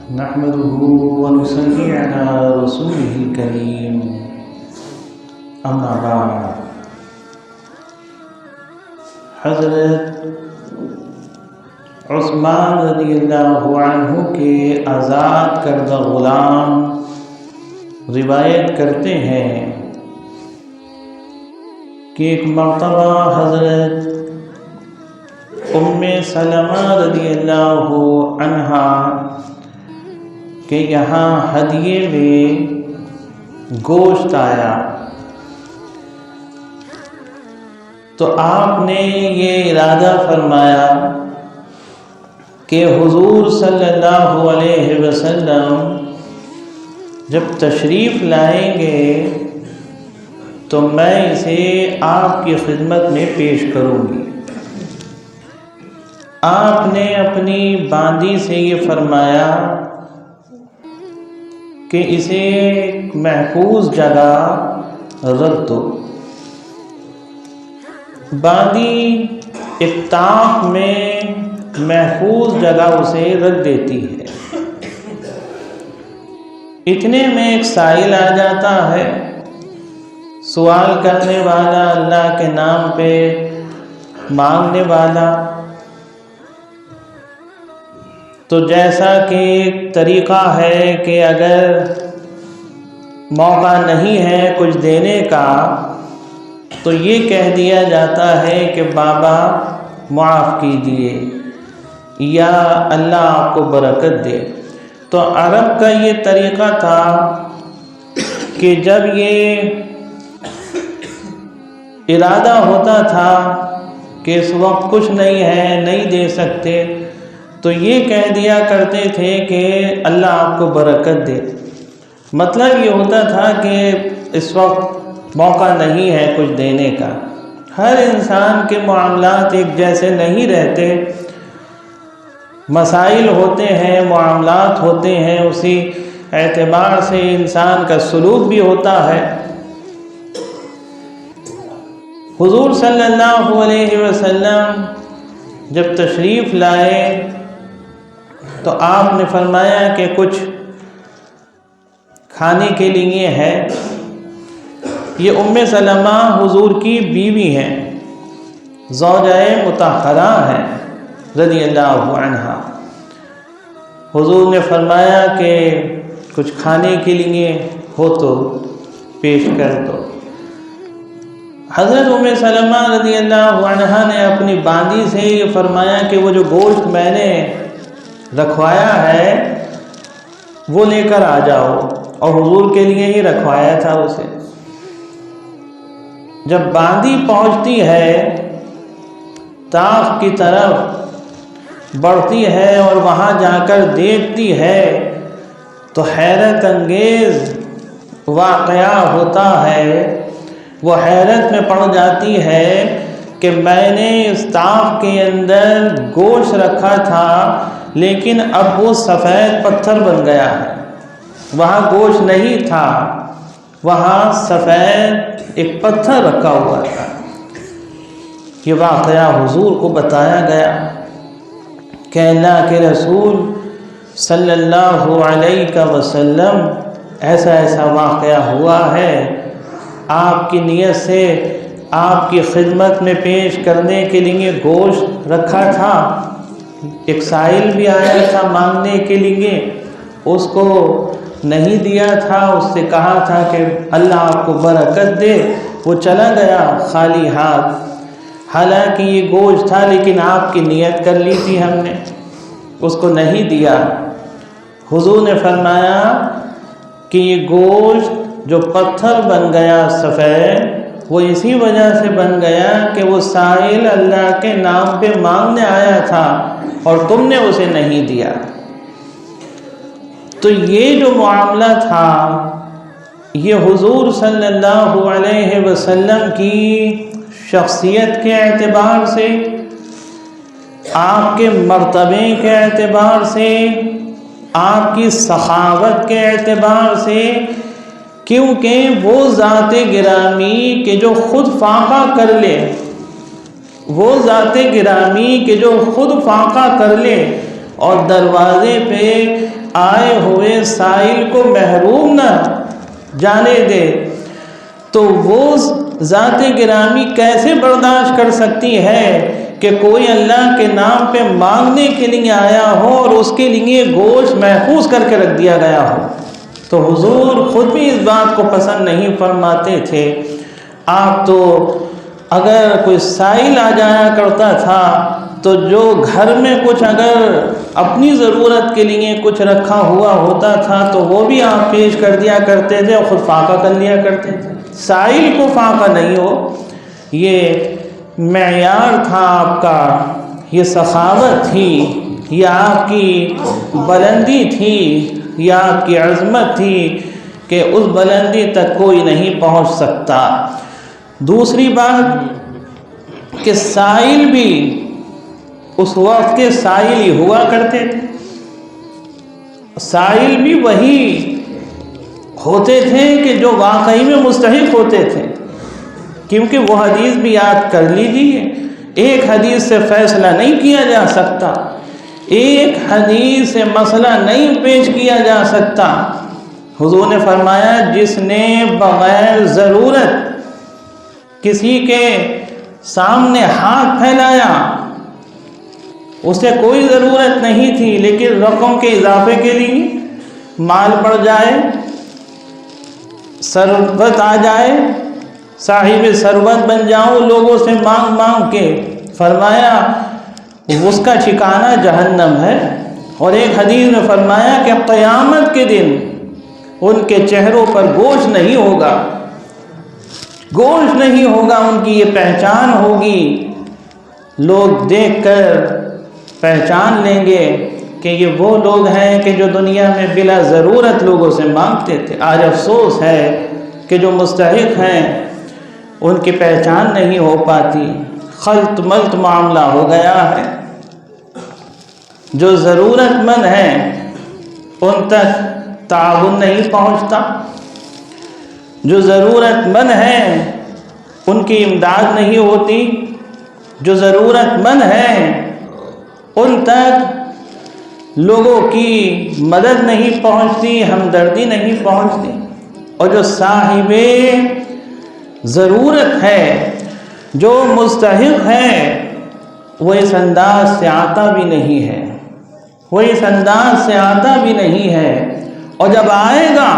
نحمده ونصلي على رسوله الكريم اما بعد۔ حضرت عثمان رضی اللہ عنہ کے آزاد کردہ غلام روایت کرتے ہیں کہ ایک مرتبہ حضرت ام سلمہ رضی اللہ عنہا کہ یہاں ہدیے میں گوشت آیا تو آپ نے یہ ارادہ فرمایا کہ حضور صلی اللہ علیہ وسلم جب تشریف لائیں گے تو میں اسے آپ کی خدمت میں پیش کروں گی۔ آپ نے اپنی باندی سے یہ فرمایا کہ اسے محفوظ جگہ رکھ دو۔ باندی ایک طاق میں محفوظ جگہ اسے رکھ دیتی ہے۔ اتنے میں ایک سائل آ جاتا ہے، سوال کرنے والا، اللہ کے نام پہ مانگنے والا۔ تو جیسا کہ ایک طریقہ ہے کہ اگر موقع نہیں ہے کچھ دینے کا تو یہ کہہ دیا جاتا ہے کہ بابا معاف کیجیے یا اللہ آپ کو برکت دے۔ تو عرب کا یہ طریقہ تھا کہ جب یہ ارادہ ہوتا تھا کہ اس وقت کچھ نہیں ہے، نہیں دے سکتے، تو یہ کہہ دیا کرتے تھے کہ اللہ آپ کو برکت دے۔ مطلب یہ ہوتا تھا کہ اس وقت موقع نہیں ہے کچھ دینے کا۔ ہر انسان کے معاملات ایک جیسے نہیں رہتے، مسائل ہوتے ہیں، معاملات ہوتے ہیں، اسی اعتبار سے انسان کا سلوک بھی ہوتا ہے۔ حضور صلی اللہ علیہ وسلم جب تشریف لائے تو آپ نے فرمایا کہ کچھ کھانے کے لیے ہے۔ یہ ام سلمہ حضور کی بیوی ہیں، زوجہ مطہرہ ہیں رضی اللہ عنہا۔ حضور نے فرمایا کہ کچھ کھانے کے لیے ہو تو پیش کر دو۔ حضرت ام سلمہ رضی اللہ عنہا نے اپنی باندی سے یہ فرمایا کہ وہ جو گوشت میں نے رکھوایا ہے وہ لے کر آ جاؤ، اور حضور کے لیے ہی رکھوایا تھا اسے۔ جب باندی پہنچتی ہے طاق کی طرف بڑھتی ہے اور وہاں جا کر دیکھتی ہے تو حیرت انگیز واقعہ ہوتا ہے۔ وہ حیرت میں پڑ جاتی ہے کہ میں نے اس طاق کے اندر گوشت رکھا تھا لیکن اب وہ سفید پتھر بن گیا ہے، وہاں گوشت نہیں تھا، وہاں سفید ایک پتھر رکھا ہوا تھا۔ یہ واقعہ حضور کو بتایا گیا کہ اللہ کے رسول صلی اللہ علیہ وسلم ایسا ایسا واقعہ ہوا ہے، آپ کی نیت سے آپ کی خدمت میں پیش کرنے کے لیے گوشت رکھا تھا، ایک سائل بھی آیا تھا مانگنے کے لیے، اس کو نہیں دیا تھا، اس سے کہا تھا کہ اللہ آپ کو برکت دے، وہ چلا گیا خالی ہاتھ۔ حالانکہ یہ گوشت تھا لیکن آپ کی نیت کر لی تھی ہم نے، اس کو نہیں دیا۔ حضور نے فرمایا کہ یہ گوشت جو پتھر بن گیا سفید، وہ اسی وجہ سے بن گیا کہ وہ سائل اللہ کے نام پہ مانگنے آیا تھا اور تم نے اسے نہیں دیا۔ تو یہ جو معاملہ تھا یہ حضور صلی اللہ علیہ وسلم کی شخصیت کے اعتبار سے، آپ کے مرتبے کے اعتبار سے، آپ کی سخاوت کے اعتبار سے، کیونکہ وہ ذات گرامی کہ جو خود فاقہ کر لے، وہ ذات گرامی کہ جو خود فاقہ کر لے اور دروازے پہ آئے ہوئے سائل کو محروم نہ جانے دے، تو وہ ذات گرامی کیسے برداشت کر سکتی ہے کہ کوئی اللہ کے نام پہ مانگنے کے لیے آیا ہو اور اس کے لیے گوشت محفوظ کر کے رکھ دیا گیا ہو؟ تو حضور خود بھی اس بات کو پسند نہیں فرماتے تھے۔ آپ تو اگر کوئی سائل آ جایا کرتا تھا تو جو گھر میں کچھ اگر اپنی ضرورت کے لیے کچھ رکھا ہوا ہوتا تھا تو وہ بھی آپ پیش کر دیا کرتے تھے اور خود فاقہ کر لیا کرتے تھے۔ سائل کو فاقہ نہیں ہو، یہ معیار تھا آپ کا، یہ سخاوت تھی، یہ آپ کی بلندی تھی، یہ آپ کی عظمت تھی کہ اس بلندی تک کوئی نہیں پہنچ سکتا۔ دوسری بات کہ سائل بھی اس وقت کے سائل ہی ہوا کرتے تھے، سائل بھی وہی ہوتے تھے کہ جو واقعی میں مستحق ہوتے تھے، کیونکہ وہ حدیث بھی یاد کر لیجیے، ایک حدیث سے فیصلہ نہیں کیا جا سکتا، ایک حدیث سے مسئلہ نہیں پیش کیا جا سکتا۔ حضور نے فرمایا جس نے بغیر ضرورت کسی کے سامنے ہاتھ پھیلایا، اسے کوئی ضرورت نہیں تھی لیکن رقم کے اضافے کے لیے مال بڑھ جائے، ثروت آ جائے، صاحب ثروت بن جاؤں لوگوں سے مانگ مانگ کے، فرمایا اس کا ٹھکانہ جہنم ہے۔ اور ایک حدیث میں فرمایا کہ قیامت کے دن ان کے چہروں پر گوشت نہیں ہوگا، گوشت نہیں ہوگا، ان کی یہ پہچان ہوگی، لوگ دیکھ کر پہچان لیں گے کہ یہ وہ لوگ ہیں کہ جو دنیا میں بلا ضرورت لوگوں سے مانگتے تھے۔ آج افسوس ہے کہ جو مستحق ہیں ان کی پہچان نہیں ہو پاتی، خلط ملط معاملہ ہو گیا ہے۔ جو ضرورت مند ہیں ان تک تعاون نہیں پہنچتا، جو ضرورت مند ہیں ان کی امداد نہیں ہوتی، جو ضرورت مند ہیں ان تک لوگوں کی مدد نہیں پہنچتی، ہمدردی نہیں پہنچتی، اور جو صاحب ضرورت ہے، جو مستحق ہے، وہ اس انداز سے آتا بھی نہیں ہے، وہ اس انداز سے آتا بھی نہیں ہے، اور جب آئے گا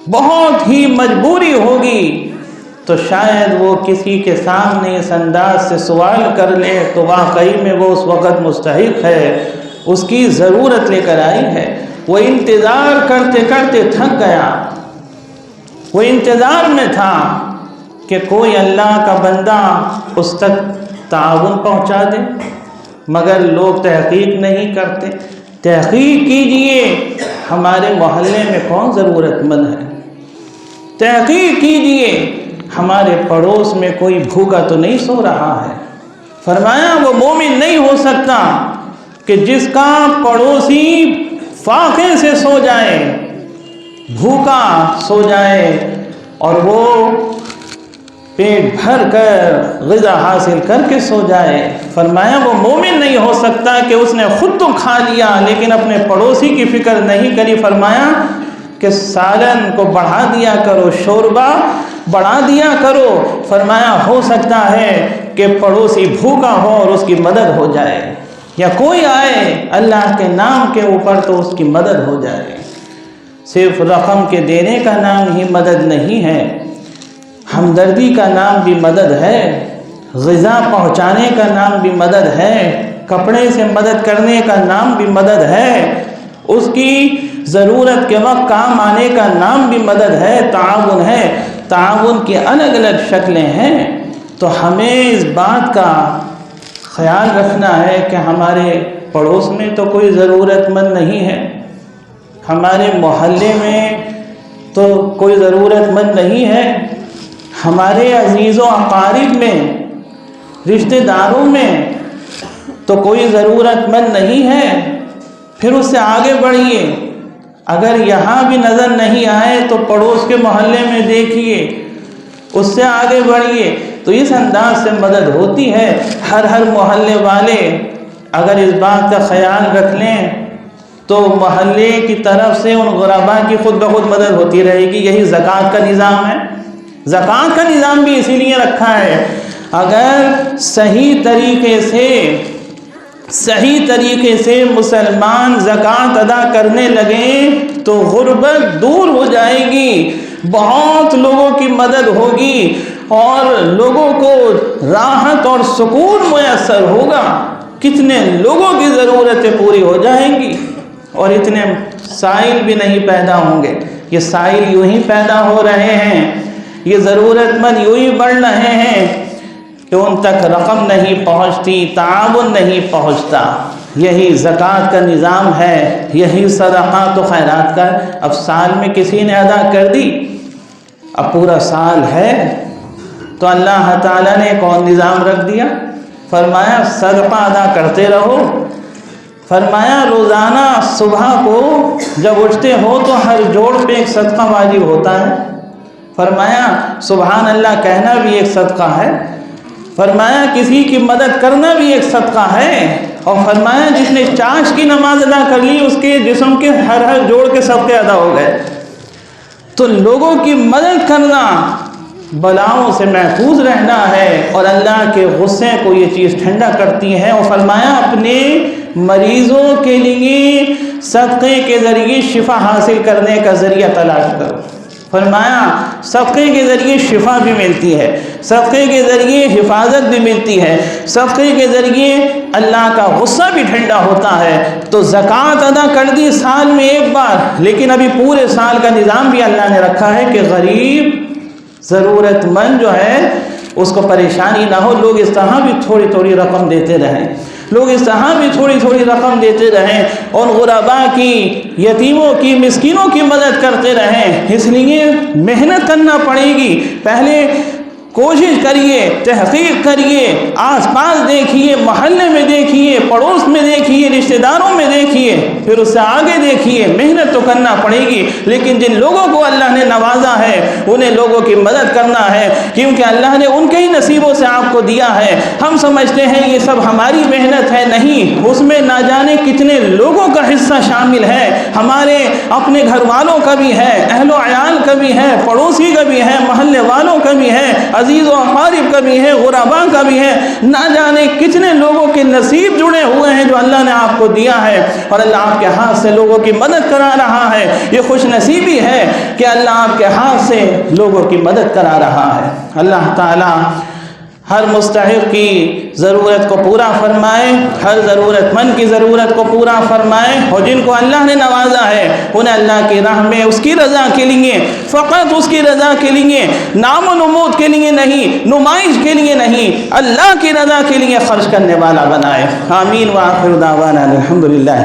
بہت ہی مجبوری ہوگی تو شاید وہ کسی کے سامنے اس انداز سے سوال کر لے تو واقعی میں وہ اس وقت مستحق ہے، اس کی ضرورت لے کر آئی ہے۔ وہ انتظار کرتے کرتے تھک گیا، وہ انتظار میں تھا کہ کوئی اللہ کا بندہ اس تک تعاون پہنچا دے، مگر لوگ تحقیق نہیں کرتے۔ تحقیق کیجئے ہمارے محلے میں کون ضرورت مند ہے، تحقیق کیجئے ہمارے پڑوس میں کوئی بھوکا تو نہیں سو رہا ہے۔ فرمایا وہ مومن نہیں ہو سکتا کہ جس کا پڑوسی فاقے سے سو جائے، بھوکا سو جائے، اور وہ پیٹ بھر کر غذا حاصل کر کے سو جائے۔ فرمایا وہ مومن نہیں ہو سکتا کہ اس نے خود تو کھا لیا لیکن اپنے پڑوسی کی فکر نہیں کری۔ فرمایا کہ سالن کو بڑھا دیا کرو، شوربہ بڑھا دیا کرو، فرمایا ہو سکتا ہے کہ پڑوسی بھوکا ہو اور اس کی مدد ہو جائے، یا کوئی آئے اللہ کے نام کے اوپر تو اس کی مدد ہو جائے۔ صرف رقم کے دینے کا نام ہی مدد نہیں ہے، ہمدردی کا نام بھی مدد ہے، غذا پہنچانے کا نام بھی مدد ہے، کپڑے سے مدد کرنے کا نام بھی مدد ہے، اس کی ضرورت کے وقت کام آنے کا نام بھی مدد ہے، تعاون ہے۔ تعاون کی الگ الگ شکلیں ہیں، تو ہمیں اس بات کا خیال رکھنا ہے کہ ہمارے پڑوس میں تو کوئی ضرورت مند نہیں ہے، ہمارے محلے میں تو کوئی ضرورت مند نہیں ہے، ہمارے عزیز و اقارب میں، رشتہ داروں میں تو کوئی ضرورت مند نہیں ہے۔ پھر اس سے آگے بڑھیے، اگر یہاں بھی نظر نہیں آئے تو پڑوس کے محلے میں دیکھیے، اس سے آگے بڑھیے، تو اس انداز سے مدد ہوتی ہے۔ ہر محلے والے اگر اس بات کا خیال رکھ لیں تو محلے کی طرف سے ان غربا کی خود بخود مدد ہوتی رہے گی۔ یہی زکوٰۃ کا نظام ہے۔ زکوٰۃ کا نظام بھی اسی لیے رکھا ہے، اگر صحیح طریقے سے مسلمان زکوٰۃ ادا کرنے لگیں تو غربت دور ہو جائے گی، بہت لوگوں کی مدد ہوگی اور لوگوں کو راحت اور سکون میسر ہوگا، کتنے لوگوں کی ضرورتیں پوری ہو جائیں گی اور اتنے سائل بھی نہیں پیدا ہوں گے۔ یہ سائل یوں ہی پیدا ہو رہے ہیں، یہ ضرورت مند یوں ہی بڑھ رہے ہیں کہ ان تک رقم نہیں پہنچتی، تعاون نہیں پہنچتا۔ یہی زکوٰۃ کا نظام ہے، یہی صدقات و خیرات کا۔ اب سال میں کسی نے ادا کر دی، اب پورا سال ہے تو اللہ تعالیٰ نے کون نظام رکھ دیا؟ فرمایا صدقہ ادا کرتے رہو۔ فرمایا روزانہ صبح کو جب اٹھتے ہو تو ہر جوڑ پہ ایک صدقہ واجب ہوتا ہے۔ فرمایا سبحان اللہ کہنا بھی ایک صدقہ ہے۔ فرمایا کسی کی مدد کرنا بھی ایک صدقہ ہے، اور فرمایا جس نے چاش کی نماز ادا کر لی اس کے جسم کے ہر جوڑ کے صدقے ادا ہو گئے۔ تو لوگوں کی مدد کرنا بلاؤں سے محفوظ رہنا ہے، اور اللہ کے غصے کو یہ چیز ٹھنڈا کرتی ہے۔ اور فرمایا اپنے مریضوں کے لیے صدقے کے ذریعے شفا حاصل کرنے کا ذریعہ تلاش کرو۔ فرمایا صدقے کے ذریعے شفا بھی ملتی ہے، صدقے کے ذریعے حفاظت بھی ملتی ہے، صدقے کے ذریعے اللہ کا غصہ بھی ٹھنڈا ہوتا ہے۔ تو زکوٰۃ ادا کر دی سال میں ایک بار، لیکن ابھی پورے سال کا نظام بھی اللہ نے رکھا ہے کہ غریب ضرورت مند جو ہے اس کو پریشانی نہ ہو، لوگ اس طرح بھی تھوڑی تھوڑی رقم دیتے رہیں، لوگ اس طرح بھی تھوڑی تھوڑی رقم دیتے رہیں، اور غرباء کی، یتیموں کی، مسکینوں کی مدد کرتے رہیں۔ اس لیے محنت کرنا پڑے گی، پہلے کوشش کریے، تحقیق کریے، آس پاس دیکھیے، محلے میں دیکھیے، پڑوس میں دیکھیے، رشتہ داروں میں دیکھیے، پھر اس سے آگے دیکھیے۔ محنت تو کرنا پڑے گی، لیکن جن لوگوں کو اللہ نے نوازا ہے انہیں لوگوں کی مدد کرنا ہے، کیونکہ اللہ نے ان کے ہی نصیبوں سے آپ کو دیا ہے۔ ہم سمجھتے ہیں یہ سب ہماری محنت ہے، نہیں، اس میں نہ جانے کتنے لوگوں کا حصہ شامل ہے، ہمارے اپنے گھر والوں کا بھی ہے، اہل و عیال کا بھی ہے، پڑوسی کا بھی ہے، محلے والوں کا بھی ہے، عزیز و اقارب کا بھی ہے، غرباء کا بھی ہے، نہ جانے کتنے لوگوں کے نصیب جڑے ہوئے ہیں جو اللہ نے آپ کو دیا ہے، اور اللہ آپ کے ہاتھ سے لوگوں کی مدد کرا رہا ہے۔ یہ خوش نصیبی ہے کہ اللہ آپ کے ہاتھ سے لوگوں کی مدد کرا رہا ہے۔ اللہ تعالی ہر مستحق کی ضرورت کو پورا فرمائے، ہر ضرورت مند کی ضرورت کو پورا فرمائے، اور جن کو اللہ نے نوازا ہے انہیں اللہ کی راہ میں اس کی رضا کے لیے، فقط اس کی رضا کے لیے، نام و نمود کے لیے نہیں، نمائش کے لیے نہیں، اللہ کی رضا کے لیے خرچ کرنے والا بنائے۔ آمین وآخر دعوانا الحمدللہ۔